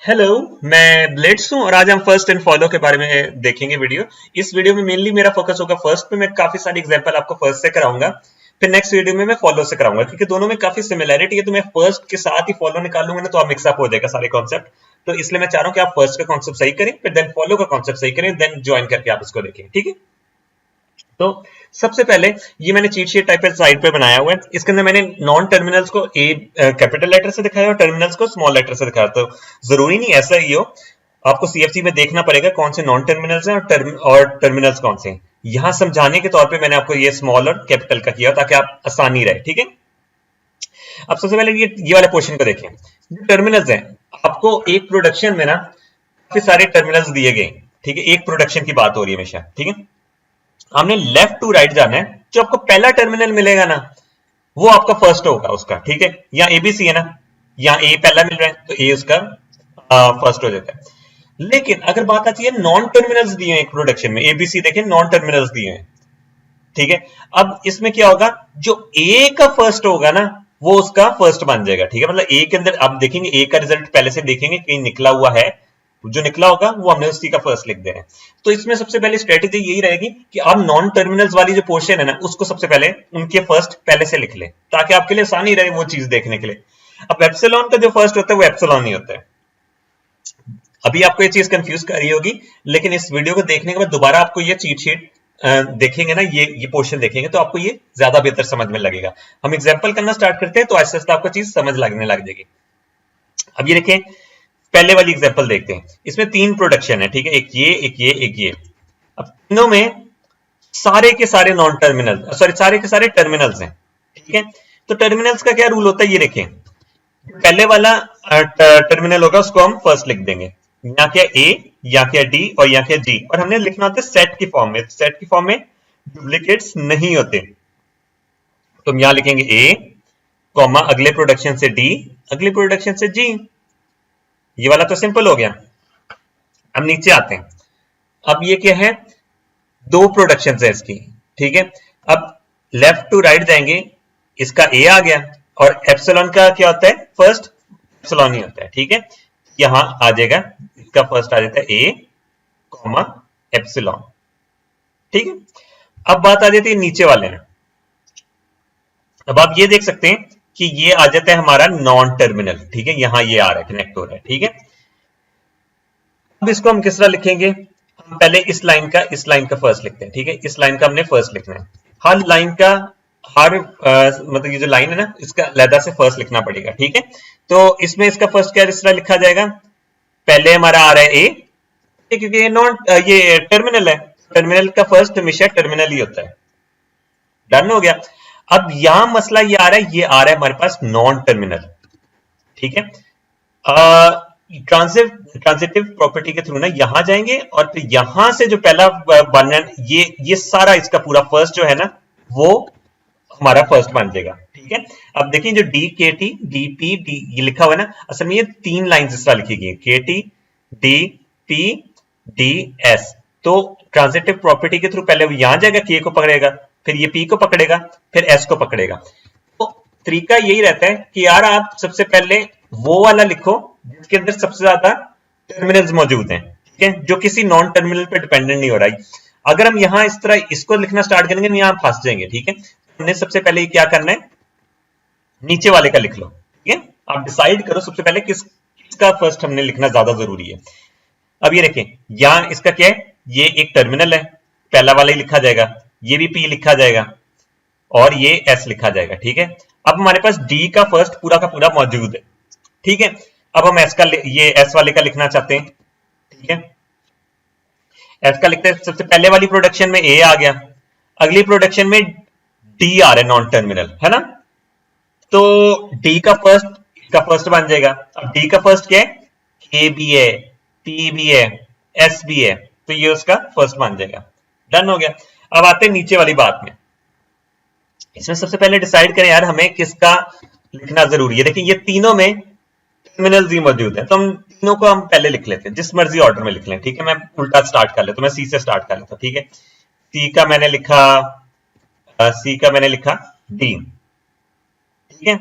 Hello. मैं blades हूँ और आज हम फर्स्ट एंड फॉलो के बारे में देखेंगे वीडियो। इस वीडियो में मेनली मेरा फोकस होगा फर्स्ट पे। मैं काफी सारी एग्जांपल आपको फर्स्ट से कराऊंगा, फिर नेक्स्ट वीडियो में मैं फॉलो से कराऊंगा, क्योंकि दोनों में काफी सिमिलैरिटी है। तो मैं फर्स्ट के साथ ही फॉलो निकालूंगा ना, तो आप मिक्सअप हो जाएगा सारे कॉन्सेप्ट। तो इसलिए मैं चाह रहा हूँ कि आप फर्स्ट का कॉन्सेप्ट सही करें, फिर देन फॉलो का कॉन्सेप्ट सही करें, देन ज्वाइन करके आप इसको देखें। ठीक है। तो सबसे पहले ये मैंने चीट शीट टाइप साइड पे बनाया हुआ है। इसके अंदर मैंने नॉन टर्मिनल्स को ए कैपिटल लेटर से दिखाया और टर्मिनल्स को स्मॉल लेटर से दिखाया। तो जरूरी नहीं ऐसा ही हो, आपको सीएफसी में देखना पड़ेगा कौन से नॉन टर्मिनल्स हैं और टर्मिनल्स कौन से हैं। यहां समझाने के तौर पे मैंने आपको ये स्मॉल और कैपिटल का किया ताकि आप आसानी रहे। ठीक है। अब सबसे पहले ये वाले क्वेश्चन को देखें। जो टर्मिनल्स हैं, आपको एक प्रोडक्शन में ना काफी सारे टर्मिनल्स दिए गए। ठीक है, एक प्रोडक्शन की बात हो रही है हमेशा। ठीक है, हमने लेफ्ट टू राइट जाना है। जो आपको पहला टर्मिनल मिलेगा ना, वो आपका फर्स्ट होगा उसका। ठीक है, यहाँ एबीसी है ना, यहाँ ए पहला मिल रहा है तो ए उसका फर्स्ट हो जाता है। लेकिन अगर बात आती है नॉन टर्मिनल्स दिए हैं एक प्रोडक्शन में, एबीसी देखें, नॉन टर्मिनल्स दिए हैं। ठीक है, अब इसमें क्या होगा, जो ए का फर्स्ट होगा ना वो उसका फर्स्ट बन जाएगा। ठीक है, मतलब ए के अंदर आप देखेंगे ए का रिजल्ट पहले से देखेंगे कहीं निकला हुआ है, जो निकला होगा वो हमने उसी का फर्स्ट लिख देना है। तो इसमें सबसे पहले स्ट्रेटेजी यही रहेगी कि आप नॉन टर्मिनल्स वाली जो पोर्शन है ना, उसको सबसे पहले उनके फर्स्ट पहले से लिख लें, ताकि आपके लिए आसानी रहे वो चीज देखने के लिए। अब एप्सिलॉन का जो फर्स्ट होता है वो एप्सिलॉन ही होता है। अभी आपको ये चीज कंफ्यूज कर रही होगी, लेकिन इस वीडियो को देखने के बाद दोबारा आपको ये चीट शीट देखेंगे ना, ये पोर्शन देखेंगे तो आपको ये ज्यादा बेहतर समझ में लगेगा। हम एग्जाम्पल करना स्टार्ट करते हैं तो आहिस्ता आहिस्ता आपको चीज समझ लगने लग जाएगी। अब ये देखें, पहले वाली एग्जांपल देखते हैं। इसमें तीन प्रोडक्शन है। ठीक है, एक ये, एक ये, एक ये। अब तीनों में सारे के सारे नॉन टर्मिनल, सॉरी सारे के सारे टर्मिनल्स हैं। ठीक है, तो टर्मिनल्स का क्या रूल होता है ये देखें। पहले वाला टर्मिनल होगा उसको हम फर्स्ट लिख देंगे। यहाँ क्या ए, यहाँ क्या डी और यहाँ क्या जी, और हमने लिखना होता है सेट की फॉर्म में। सेट की फॉर्म में डुप्लीकेट्स नहीं होते, तो हम यहां लिखेंगे ए कॉमा अगले प्रोडक्शन से डी, अगले प्रोडक्शन से जी। ये वाला तो सिंपल हो गया। अब नीचे आते हैं। अब ये क्या है, दो प्रोडक्शन है इसकी। ठीक है, अब लेफ्ट टू राइट जाएंगे, इसका ए आ गया और एप्सिलॉन का क्या होता है, फर्स्ट एप्सिलॉन ही होता है। ठीक है, यहां आ जाएगा, इसका फर्स्ट आ जाता है ए कॉमा एप्सिलॉन। ठीक है, अब बात आ जाती है नीचे वाले में। अब आप ये देख सकते हैं कि ये आ जाता है हमारा नॉन टर्मिनल। ठीक है, यहां ये आ रहा है, कनेक्ट हो रहा है। ठीक है, अब इसको हम किस तरह लिखेंगे, हम पहले इस लाइन का फर्स्ट लिखते हैं। ठीक है, इस लाइन का हमने फर्स्ट लिखना है। हर लाइन का मतलब ये जो लाइन है ना, इसका अलहदा से फर्स्ट लिखना पड़ेगा। ठीक है, तो इसमें इसका फर्स्ट क्या इस तरह लिखा जाएगा, पहले हमारा आ रहा है ए, क्योंकि ये टर्मिनल है, टर्मिनल का फर्स्ट हमेशा टर्मिनल ही होता है। डन हो गया। अब यहां मसला ये आ रहा है, ये आ रहा है हमारे पास नॉन टर्मिनल। ठीक है, ट्रांजिटिव प्रॉपर्टी के थ्रू ना यहां जाएंगे और फिर यहां से जो पहला वर्णन, ये सारा इसका पूरा फर्स्ट जो है ना, वो हमारा फर्स्ट बन जाएगा। ठीक है, अब देखिए जो डी के टी डी पी डी ये लिखा हुआ है ना, असल में ये तीन लाइन इस तरह लिखी गई, के T D P D S. तो ट्रांजिटिव प्रॉपर्टी के थ्रू पहले वो यहां जाएगा, के को पकड़ेगा, फिर ये पी को पकड़ेगा, फिर एस को पकड़ेगा। तो तरीका यही रहता है कि यार आप सबसे पहले वो वाला लिखो जिसके अंदर सबसे ज्यादा टर्मिनल्स मौजूद हैं। ठीक है, जो किसी नॉन टर्मिनल पे डिपेंडेंट नहीं हो रहा है। अगर हम यहां इस तरह इसको लिखना स्टार्ट करेंगे तो यहां फंस जाएंगे। ठीक है, हमने सबसे पहले क्या करना है, नीचे वाले का लिख लो। ठीक है, आप डिसाइड करो सबसे पहले किसका फर्स्ट हमने लिखना ज्यादा जरूरी है। अब ये देखें, यहां इसका क्या है, ये एक टर्मिनल है, पहला वाला ही लिखा जाएगा, ये भी पी लिखा जाएगा और ये एस लिखा जाएगा। ठीक है, अब हमारे पास डी का फर्स्ट पूरा का पूरा मौजूद है। ठीक है, अब हम एस का ये एस वाले का लिखना चाहते हैं। ठीक है, एस का लिखते हैं, सबसे पहले वाली प्रोडक्शन में ए आ गया, अगली प्रोडक्शन में डी आ रहा है नॉन टर्मिनल, है ना, तो डी का फर्स्ट बन जाएगा। अब डी का फर्स्ट क्या है, ए बी है, पी भी है, एस भी है, तो ये उसका फर्स्ट बन जाएगा। डन हो गया। अब आते हैं नीचे वाली बात में। इसमें सबसे पहले डिसाइड करें यार हमें किसका लिखना जरूरी है। देखिए ये तीनों में टर्मिनल्स ही मौजूद है, तो हम तीनों को हम पहले लिख लेते हैं, जिस मर्जी ऑर्डर में लिख लें। ठीक है, मैं उल्टा स्टार्ट कर लेता हूं, मैं सी से स्टार्ट कर लेता हूं। ठीक है, सी का मैंने लिखा डी। ठीक है,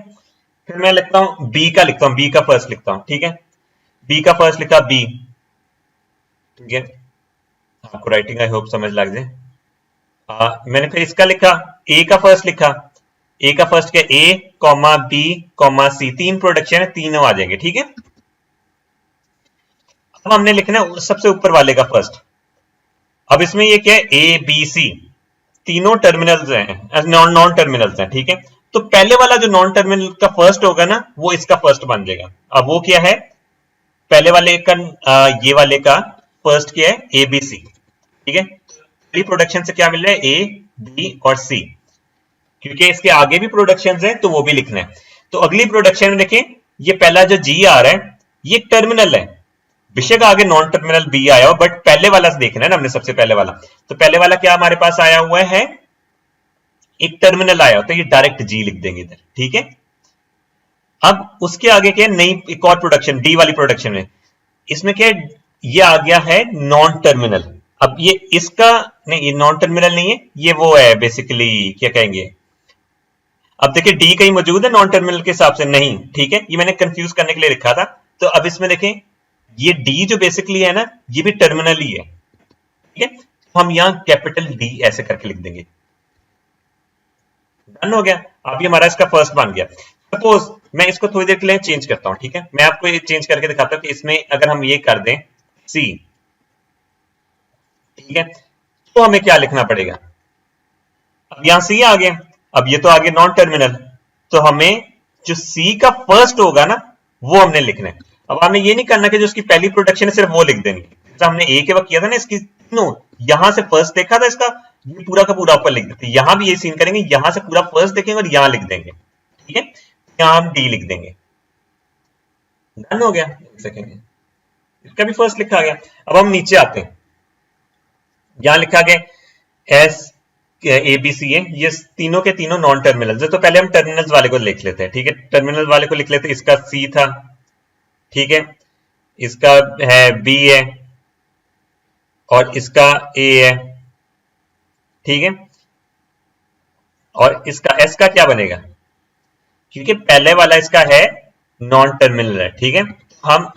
फिर मैं लिखता हूं बी का फर्स्ट लिखता हूं। ठीक है, बी का फर्स्ट लिखा बी, ठीक है, आपको राइटिंग आई होप समझ लग जाए। मैंने फिर इसका लिखा, ए का फर्स्ट लिखा, ए का फर्स्ट क्या, ए कॉमा बी कॉमा सी, तीन प्रोडक्शन है, तीनों आ जाएंगे, ठीक है। अब हमने लिखना है सबसे ऊपर वाले का फर्स्ट। अब इसमें ये क्या है, ए बी सी तीनों टर्मिनल्स हैं, नॉन टर्मिनल्स हैं, ठीक है। तो पहले वाला जो नॉन टर्मिनल का फर्स्ट होगा ना, वो इसका फर्स्ट बन जाएगा। अब वो क्या है, पहले वाले का ये वाले का फर्स्ट क्या है, ए बी सी, ठीक है। पहली प्रोडक्शन से क्या मिल रहा है, ए बी और सी, क्योंकि इसके आगे भी प्रोडक्शन है तो वो भी लिखना है। तो अगली प्रोडक्शन में देखें, ये पहला जो जी आ रहा है ये टर्मिनल है, बेशक आगे नॉन टर्मिनल बी आया हो, बट पहले वाला से देखना है ना हमने, सबसे पहले वाला। तो पहले वाला क्या हमारे पास आया हुआ है, एक टर्मिनल आया हो, तो ये डायरेक्ट जी लिख देंगे इधर, ठीक है। अब उसके आगे क्या है, नई एक और प्रोडक्शन, डी वाली प्रोडक्शन में, इसमें क्या है, ये आ गया है नॉन टर्मिनल। अब ये इसका नहीं, ये नॉन टर्मिनल नहीं है, ये वो है बेसिकली, क्या कहेंगे, अब देखिए डी कहीं मौजूद है नॉन टर्मिनल के हिसाब से, नहीं, ठीक है, ये मैंने कंफ्यूज करने के लिए लिखा था। तो अब इसमें देखें, ये डी जो बेसिकली है ना, ये भी टर्मिनल ही है, ठीक है। तो हम यहां कैपिटल डी ऐसे करके लिख देंगे, डन हो गया। अब ये हमारा इसका फर्स्ट बन गया। सपोज मैं इसको थोड़ी देर के लिए चेंज करता हूं, ठीक है, मैं आपको ये चेंज करके दिखाता हूं कि इसमें अगर हम ये कर दें सी, ठीक है, तो हमें क्या लिखना पड़ेगा। अब यहां सी आ गया, अब ये तो आ गया नॉन टर्मिनल, तो हमें जो सी का फर्स्ट होगा ना, वो हमने लिखना है। अब हमने ये नहीं करना कि जो उसकी पहली प्रोडक्शन है सिर्फ वो लिख देंगे, जैसा हमने ए के वक्त किया था ना, इसकी तीनों यहां से फर्स्ट देखा था इसका, ये पूरा का पूरा ऊपर लिख देते, यहां भी ये सीन करेंगे, यहां से पूरा फर्स्ट देखेंगे और यहां लिख देंगे, ठीक है, यहां हम डी लिख देंगे, डन हो गया। सेकेंड इसका भी फर्स्ट लिखा गया। अब हम नीचे आते हैं, यहां लिखा गया एस ए बी सी है, ये तीनों के तीनों नॉन टर्मिनल्स है। तो पहले हम टर्मिनल्स वाले को लिख लेते हैं, ठीक है, टर्मिनल वाले को लिख लेते हैं, इसका सी था, ठीक है, इसका है बी है और इसका ए है, ठीक है, और इसका एस का क्या बनेगा, क्योंकि पहले वाला इसका है नॉन टर्मिनल है, ठीक है। हम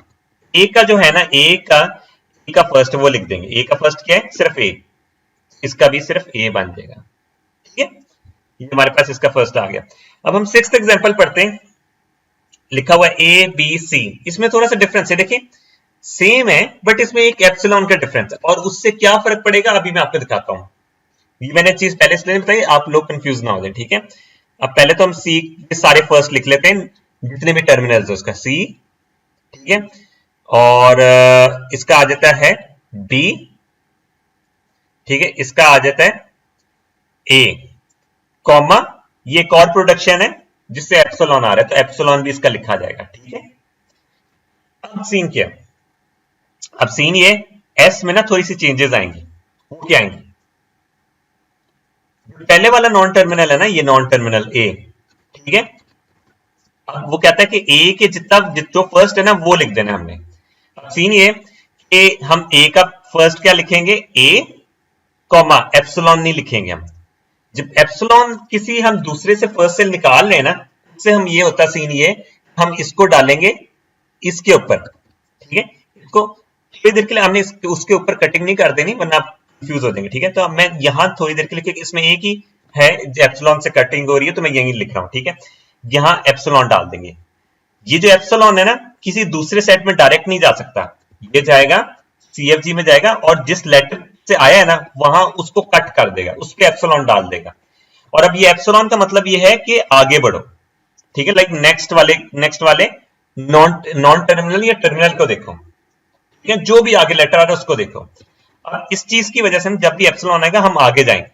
ए का जो है ना, ए का फर्स्ट वो लिख देंगे, ए का फर्स्ट क्या है, सिर्फ ए, इसका भी सिर्फ ए बन जाएगा, ठीक है, ये हमारे पास इसका फर्स्ट आ गया। अब हम सिक्स्थ एग्जांपल पढ़ते हैं, लिखा हुआ है ए बी सी, इसमें थोड़ा सा डिफरेंस है, देखिए सेम है बट इसमें एक एप्सिलॉन का डिफरेंस है, और उससे क्या फर्क पड़ेगा अभी मैं आपको दिखाता हूं। ये मैंने चीज पहले इसलिए बताई, आप लोग कंफ्यूज ना हो जाए, ठीक है। अब पहले तो हम सी के सारे फर्स्ट लिख लेते हैं, जितने भी टर्मिनल्स है उसका सी, ठीक है, और इसका आ जाता है बी, ठीक है, इसका आ जाता है ए, कॉमा ये एक और प्रोडक्शन है जिससे एप्सिलॉन आ रहा है, तो एप्सिलॉन भी इसका लिखा जाएगा, ठीक है। अब सीन क्या, अब सीन ये एस में ना थोड़ी सी चेंजेस आएंगी, वो क्या आएंगी, पहले वाला नॉन टर्मिनल है ना, ये नॉन टर्मिनल ए, ठीक है, अब वो कहता है कि ए के जितना जो फर्स्ट है ना वो लिख देना हमने। अब सीन ये कि हम ए का फर्स्ट क्या लिखेंगे, ए कॉमा एप्सिलॉन नहीं लिखेंगे हम, जब एप्सिलॉन किसी हम दूसरे से फर्स्ट से निकाल रहे हैं ना, उससे हम ये होता सीन ये, हम इसको डालेंगे इसके ऊपर, ठीक है, इसको थोड़ी देर के लिए हमने उसके ऊपर कटिंग नहीं कर देनी वरना आप कंफ्यूज हो जाएंगे, ठीक है। तो मैं यहां थोड़ी देर के लिए, इसमें एक ही है एप्सिलॉन से कटिंग हो रही है तो मैं यही लिख रहा हूं, ठीक है, यहां एप्सिलॉन डाल देंगे। ये जो एप्सिलॉन है ना, किसी दूसरे सेट में डायरेक्ट नहीं जा सकता, ये जाएगा सीएफजी में जाएगा और जिस लेटर से आया है ना वहां उसको कट कर देगा, उस पर एप्सिलॉन डाल देगा। और अब ये एप्सिलॉन का मतलब ये है कि आगे बढ़ो, ठीक है, लाइक नेक्स्ट वाले नॉन टर्मिनल या टर्मिनल को देखो, ठीक है, जो भी आगे लेटर आ रहा है उसको देखो। और इस चीज की वजह से जब भी एप्सिलॉन आएगा हम आगे जाएंगे,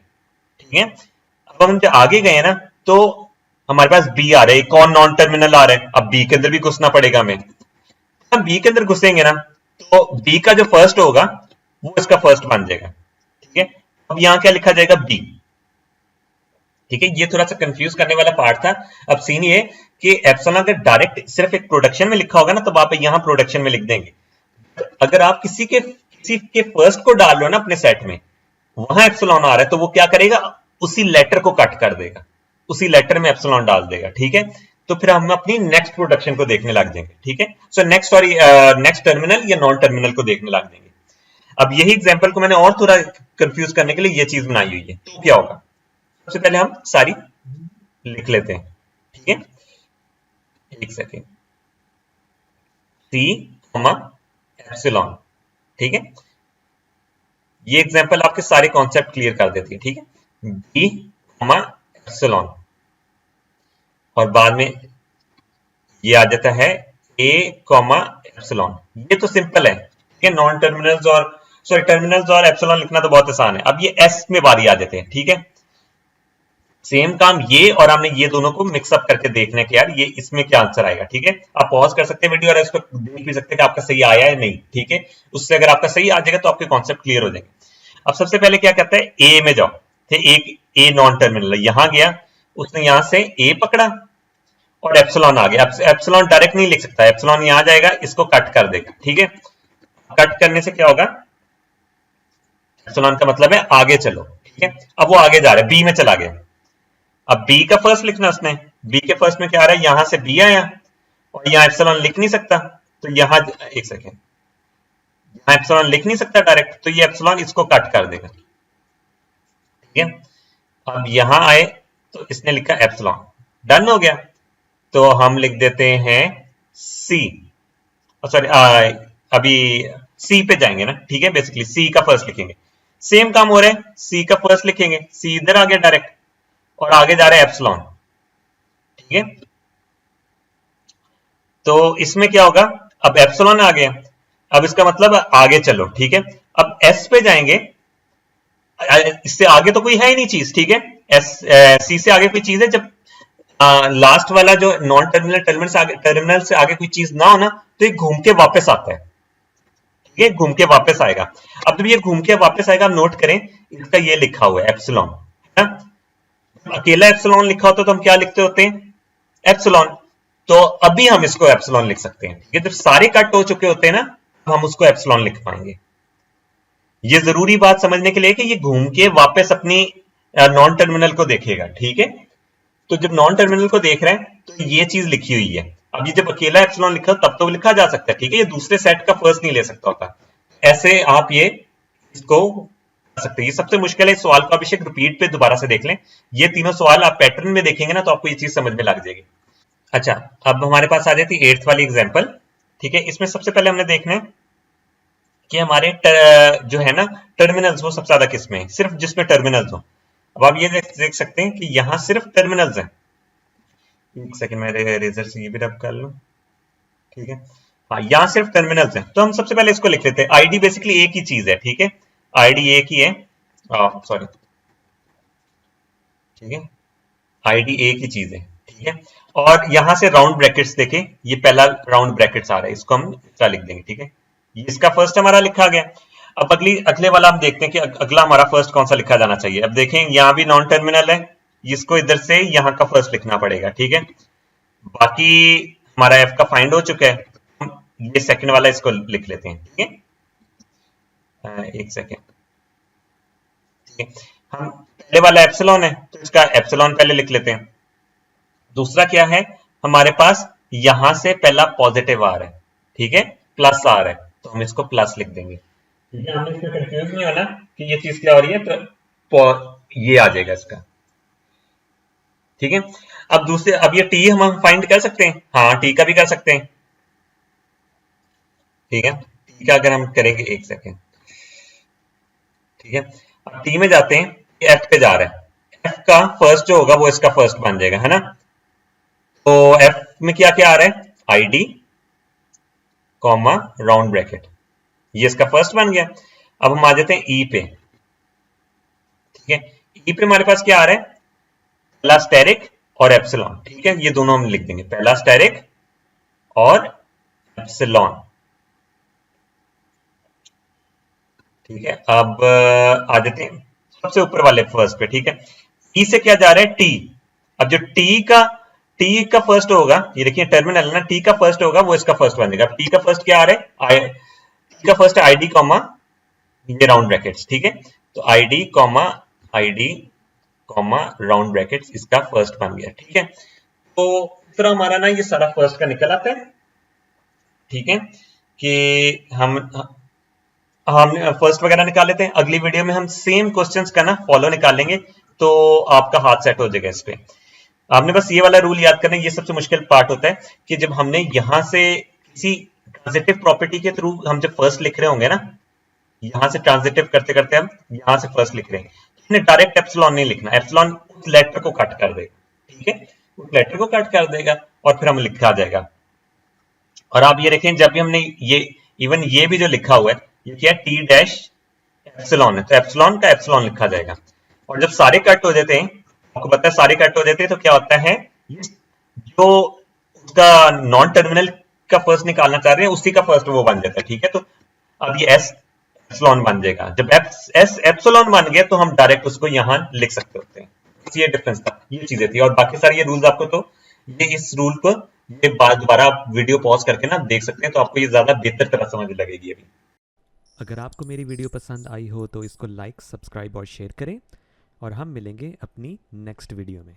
ठीक है। अब हम जब आगे गए ना तो हमारे पास बी आ रहा है, कौन नॉन टर्मिनल आ रहा है, अब बी के अंदर भी घुसना पड़ेगा हमें। हम बी के अंदर घुसेंगे ना तो बी का जो फर्स्ट होगा वो इसका फर्स्ट बन जाएगा, ठीक है। अब यहां क्या लिखा जाएगा, बी, ठीक है, ये थोड़ा सा कंफ्यूज करने वाला पार्ट था। अब सीन ये कि एप्सिलॉन अगर डायरेक्ट सिर्फ एक प्रोडक्शन में लिखा होगा ना तो आप यहां प्रोडक्शन में लिख देंगे, अगर आप किसी के फर्स्ट को डाल लो ना अपने सेट में, वहां एप्सिलॉन आ रहा है तो वो क्या करेगा, उसी लेटर को कट कर देगा, उसी लेटर में एप्सिलॉन डाल देगा, ठीक है। तो फिर हम अपनी नेक्स्ट प्रोडक्शन को देखने लग जाएंगे, ठीक है। सो नेक्स्ट और नेक्स्ट टर्मिनल या नॉन टर्मिनल को देखने लग जाएंगे। अब यही एग्जांपल को मैंने और थोड़ा कंफ्यूज करने के लिए ये चीज बनाई हुई है। तो क्या होगा, सबसे पहले हम सारी लिख लेते हैं, ठीक है। एक सेकेंड, सी कॉमा एप्सिलॉन, ठीक है। ये एग्जांपल आपके सारे कॉन्सेप्ट क्लियर कर देती है, ठीक है। बी कॉमा एप्सिलॉन, और बाद में ये आ जाता है ए कॉमा एप्सिलॉन। ये तो सिंपल है, ठीक है। नॉन टर्मिनल्स और सॉरी टर्मिनल्स और एप्सिलॉन लिखना तो बहुत आसान है। अब ये एस में बारी आ जाते हैं, ठीक है। सेम काम ये और हमने ये दोनों को मिक्सअप करके देखने के यार ये इसमें क्या आंसर आएगा, ठीक है। आप पॉज कर सकते हैं वीडियो और इसको देख भी सकते हैं कि आपका सही आया है नहीं, ठीक है। उससे अगर आपका सही आ जाएगा तो आपके कॉन्सेप्ट क्लियर हो जाएंगे। अब सबसे पहले क्या कहता है, ए में जाओ, ठीक। एक ए नॉन टर्मिनल यहां गया, उसने यहां से ए पकड़ा और एप्सिलॉन आ गया। एप्सिलॉन डायरेक्ट नहीं लिख सकता, एप्सिलॉन यहां जाएगा, इसको कट कर देगा, ठीक है। कट करने से क्या होगा, एप्सिलॉन का मतलब है आगे चलो, ठीक है। अब वो आगे जा रहा है, बी में चला गया। अब बी का फर्स्ट लिखना उसने, बी के फर्स्ट में क्या आ रहा है, यहां से बी आया और यहां एप्सिलॉन लिख नहीं सकता, तो यहां एक सेकेंड, यहां एप्सिलॉन लिख नहीं सकता डायरेक्ट, तो ये एप्सिलॉन इसको कट कर देगा, ठीक है। अब यहां आए तो इसने लिखा एप्सिलॉन, डन हो गया। तो हम लिख देते हैं सी, सॉरी अभी सी पे जाएंगे ना, ठीक है। बेसिकली सी का फर्स्ट लिखेंगे, सेम काम हो रहा है, सी का फर्स्ट लिखेंगे, सी इधर आ गया डायरेक्ट और आगे जा रहा है एप्सिलॉन, ठीक है। तो इसमें क्या होगा, अब एप्सिलॉन आ गया, अब इसका मतलब आगे चलो, ठीक है। अब एस पे जाएंगे, इससे आगे तो कोई है ही नहीं चीज, ठीक है। एस सी से आगे कोई चीज है, जब लास्ट वाला जो नॉन टर्मिनल टर्मिनल से आगे कोई चीज ना हो ना, तो ये घूम के वापस आता है, ठीक है। घूम के वापस आएगा। अब जब ये घूम के वापस आएगा, आप नोट करें इसका ये लिखा हुआ है एप्सिलॉन, है ना। अकेला एप्सिलॉन लिखा होता तो हम क्या लिखते होते हैं, एप्सिलॉन। तो अभी हम इसको एप्सिलॉन लिख सकते हैं, ठीक है। जब सारे कट हो चुके होते हैं ना, हम उसको एप्सिलॉन लिख पाएंगे। ये जरूरी बात समझने के लिए कि ये घूम के वापस अपनी नॉन टर्मिनल को देखेगा, ठीक है। तो जब नॉन टर्मिनल को देख रहे हैं तो ये चीज लिखी हुई है। अब ये जब अकेला एप्सिलॉन लिखा तब तो लिखा जा सकता है, ठीक है। ये दूसरे सेट का फर्स्ट नहीं ले सकता होता, ऐसे आप ये इसको कर सकते हैं। ये सबसे मुश्किल है, इस सवाल को अभिषेक रिपीट पे दोबारा से देख लें। ये तीनों सवाल आप पैटर्न में देखेंगे ना तो आपको ये चीज समझ में लग जाएगी। अच्छा, अब हमारे पास आ जाती है 8th वाली एग्जाम्पल, ठीक है। इसमें सबसे पहले हमने देखना है कि हमारे जो है ना टर्मिनल्स, वो सबसे ज्यादा किसमें है, सिर्फ जिसमें टर्मिनल्स हो। अब आप ये देख सकते हैं कि यहां सिर्फ टर्मिनल्स हैं। एक सेकंड, मैं रेजर से ये भी रब कर लूं, ठीक है। हाँ, यहां सिर्फ टर्मिनल्स हैं, तो हम सबसे पहले इसको लिख लेते हैं। आईडी बेसिकली एक ही चीज है, ठीक है। आईडी एक ही है, सॉरी, ठीक है। आईडी एक ही चीज है, ठीक है। और यहां से राउंड ब्रैकेट्स देखें, ये पहला राउंड ब्रैकेट्स आ रहा है, इसको हम इसका लिख देंगे, ठीक है। ये इसका फर्स्ट हमारा लिखा गया। अब अगले वाला हम देखते हैं कि अगला हमारा फर्स्ट कौन सा लिखा जाना चाहिए। अब देखें यहां भी नॉन टर्मिनल है, इसको इधर से यहां का फर्स्ट लिखना पड़ेगा, ठीक है। बाकी हमारा एफ का फाइंड हो चुका है, हम ये सेकंड वाला इसको लिख लेते हैं, ठीक है। एक सेकंड, ठीक है। हम पहले वाला एप्सिलॉन है तो इसका एप्सिलॉन पहले लिख लेते हैं। दूसरा क्या है, हमारे पास यहां से पहला पॉजिटिव आ रहा है, ठीक है, प्लस आ रहा है, तो हम इसको प्लस लिख देंगे, ठीक है। हमें इसमें कंफ्यूज नहीं होना कि ये चीज क्या हो रही है, तो ये आ जाएगा इसका, ठीक है। अब दूसरे, अब ये टी हम फाइंड कर सकते हैं, हाँ टी का भी कर सकते हैं, ठीक है। टी का अगर हम करेंगे, एक सेकेंड, ठीक है। अब टी में जाते हैं, एफ पे जा रहा है, एफ का फर्स्ट जो होगा वो इसका फर्स्ट बन जाएगा, है ना। तो एफ में क्या क्या आ रहा है, आईडी कॉमा राउंड ब्रैकेट, ये इसका फर्स्ट बन गया। अब हम आ जाते हैं ई पे, ठीक है। ई पे हमारे पास क्या आ रहा है, पहला स्टेरिक और एप्सिलॉन, ठीक है। ये दोनों हम लिख देंगे, पहला स्टेरिक और एप्सिलॉन, ठीक है। अब आ जाते हैं सबसे ऊपर वाले फर्स्ट पे, ठीक है। ई से क्या जा रहा है, टी। अब जो टी का फर्स्ट होगा, ये देखिए टर्मिनल ना, टी का फर्स्ट होगा वो इसका फर्स्ट बनेगा। टी का फर्स्ट क्या आ रहा है, टी का फर्स्ट आईडी कॉमा ये राउंड ब्रैकेट्स, ठीक है। तो आईडी कॉमा राउंड ब्रैकेट्स इसका फर्स्ट बन गया, ठीक है। तो तरह हमारा ना ये सारा फर्स्ट का निकल आता है। ठीक है, कि हम फर्स्ट वगैरह निकाल लेते हैं। अगली वीडियो में हम सेम क्वेश्चंस का ना फॉलो निकालेंगे, तो आपका हाथ सेट हो जाएगा इस पे। आपने बस ये वाला रूल याद करना है, ये सबसे मुश्किल पार्ट होता है कि जब हमने यहां से किसी ट्रांजिटिव प्रॉपर्टी के थ्रू हम जब फर्स्ट लिख रहे होंगे ना, यहां से ट्रांजिटिव करते करते हम यहां से फर्स्ट लिख रहे हैं, तो हमने डायरेक्ट एप्सिलॉन नहीं लिखना। एप्सिलॉन उस लेटर को कट कर देगा। ठीक है, उस लेटर को कट कर देगा और फिर हम लिखा जाएगा। और आप ये देखें, जब भी हमने ये इवन ये भी जो लिखा हुआ है, ये क्या है, टी डैश एप्सिलॉन है, तो एप्सिलॉन का एप्सिलॉन लिखा जाएगा। और जब सारे कट हो जाते हैं, आपको पता है सारे कट हो जाते हैं तो क्या होता है, ये जो उसका नॉन टर्मिनल का फर्स्ट निकालना चाह रहे हैं उसी का फर्स्ट वो बन जाता है। ठीक है, तो अब ये एस एप्सिलॉन बन जाएगा। जब एस एप्सिलॉन बन गया तो हम डायरेक्ट उसको यहां लिख सकते होते हैं। ये डिफरेंस था, ये चीजें थी। और बाकी सारे ये रूल्स आपको, तो ये इस रूल को ये बात दोबारा आप वीडियो पॉज करके ना देख सकते हैं, तो आपको ये ज्यादा बेहतर तरह समझ लगेगी अभी। अगर आपको मेरी वीडियो पसंद आई हो तो इसको लाइक, सब्सक्राइब और शेयर करें, और हम मिलेंगे अपनी नेक्स्ट वीडियो में।